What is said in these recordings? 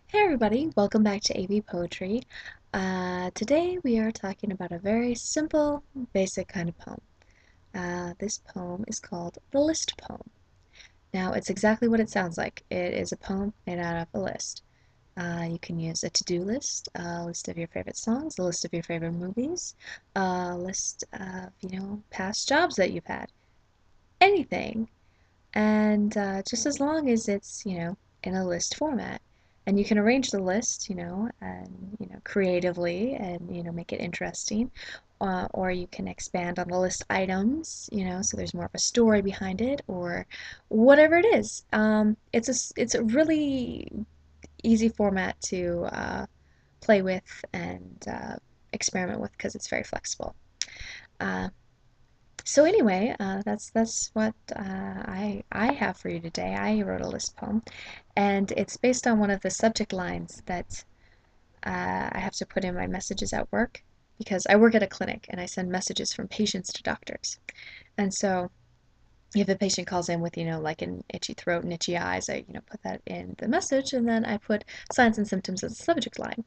Hey everybody, welcome back to AVPoetry. Today we are talking about a very simple, basic kind of poem. This poem is called the list poem. Now it's exactly what it sounds like. It is a poem made out of a list. You can use a to-do list, a list of your favorite songs, a list of your favorite movies, a list of, past jobs that you've had, anything. And just as long as it's, in a list format. And you can arrange the list, and, creatively and, make it interesting. Or you can expand on the list items, so there's more of a story behind it or whatever it is. It's a really easy format to play with and experiment with because it's very flexible. Uh, so anyway, that's what I have for you today. I wrote a list poem, and it's based on one of the subject lines that I have to put in my messages at work because I work at a clinic and I send messages from patients to doctors. And so if a patient calls in with, like an itchy throat and itchy eyes, I, put that in the message, and then I put signs and symptoms as a subject line.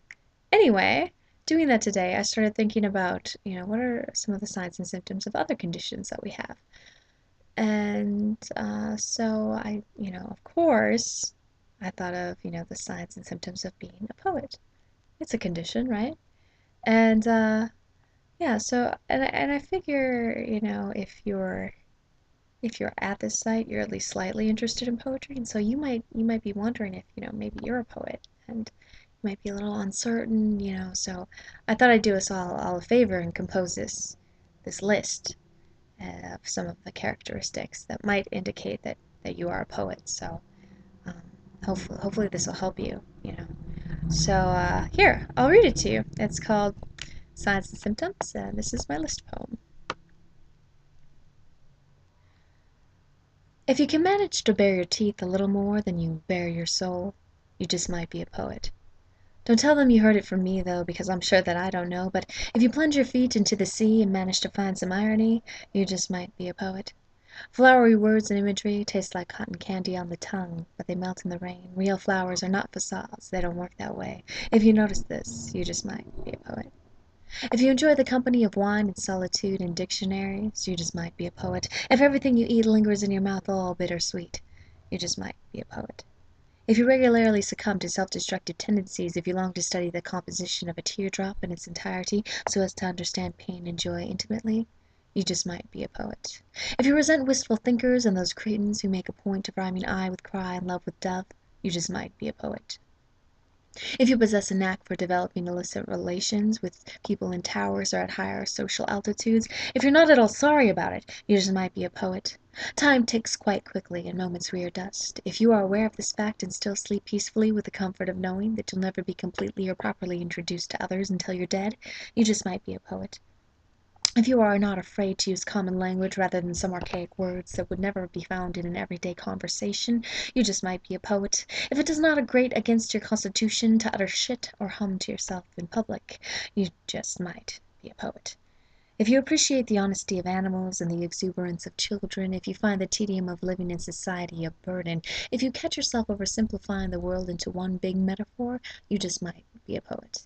Anyway, doing that today, I started thinking about, what are some of the signs and symptoms of other conditions that we have. And so of course, I thought of, the signs and symptoms of being a poet. It's a condition, right? And yeah, so and I figure, if you're at this site, you're at least slightly interested in poetry, and so you might be wondering if, maybe you're a poet and you might be a little uncertain, So I thought I'd do us all a favor and compose this list of some of the characteristics that might indicate that you are a poet. So um, hopefully this will help you. So here, I'll read it to you. It's called Signs and Symptoms, and this is my list poem. If you can manage to bare your teeth a little more than you bare your soul, you just might be a poet. Don't tell them you heard it from me, though, because I'm sure that I don't know, but if you plunge your feet into the sea and manage to find some irony, you just might be a poet. Flowery words and imagery taste like cotton candy on the tongue, but they melt in the rain. Real flowers are not facades, they don't work that way. If you notice this, you just might be a poet. If you enjoy the company of wine and solitude and dictionaries, you just might be a poet. If everything you eat lingers in your mouth all bittersweet, you just might be a poet. If you regularly succumb to self-destructive tendencies, if you long to study the composition of a teardrop in its entirety so as to understand pain and joy intimately, you just might be a poet. If you resent wistful thinkers and those cretins who make a point of rhyming I with cry and love with dove, you just might be a poet. If you possess a knack for developing illicit relations with people in towers or at higher social altitudes, if you're not at all sorry about it, you just might be a poet. Time ticks quite quickly and moments rear dust. If you are aware of this fact and still sleep peacefully with the comfort of knowing that you'll never be completely or properly introduced to others until you're dead, you just might be a poet. If you are not afraid to use common language rather than some archaic words that would never be found in an everyday conversation, you just might be a poet. If it does not grate against your constitution to utter shit or hum to yourself in public, you just might be a poet. If you appreciate the honesty of animals and the exuberance of children, if you find the tedium of living in society a burden, if you catch yourself oversimplifying the world into one big metaphor, you just might be a poet.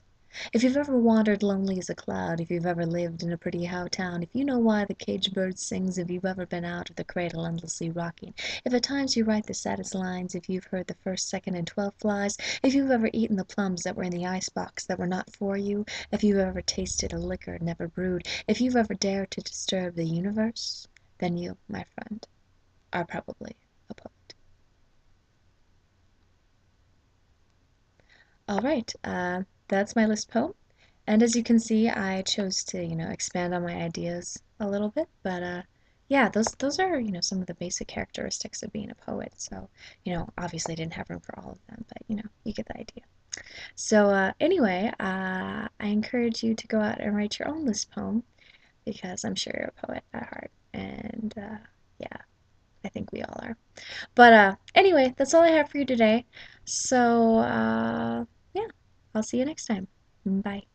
If you've ever wandered lonely as a cloud, if you've ever lived in a pretty how town, if you know why the caged bird sings, if you've ever been out of the cradle endlessly rocking, if at times you write the saddest lines, if you've heard the first, second, and 12th flies, if you've ever eaten the plums that were in the icebox that were not for you, if you've ever tasted a liquor never brewed, if you've ever dared to disturb the universe, then you, my friend, are probably a poet. All right, that's my list poem. And as you can see, I chose to, expand on my ideas a little bit, but yeah, those are, some of the basic characteristics of being a poet. So, obviously I didn't have room for all of them, but you get the idea. So anyway, I encourage you to go out and write your own list poem because I'm sure you're a poet at heart, and yeah, I think we all are. But anyway, that's all I have for you today. So yeah, I'll see you next time. Bye.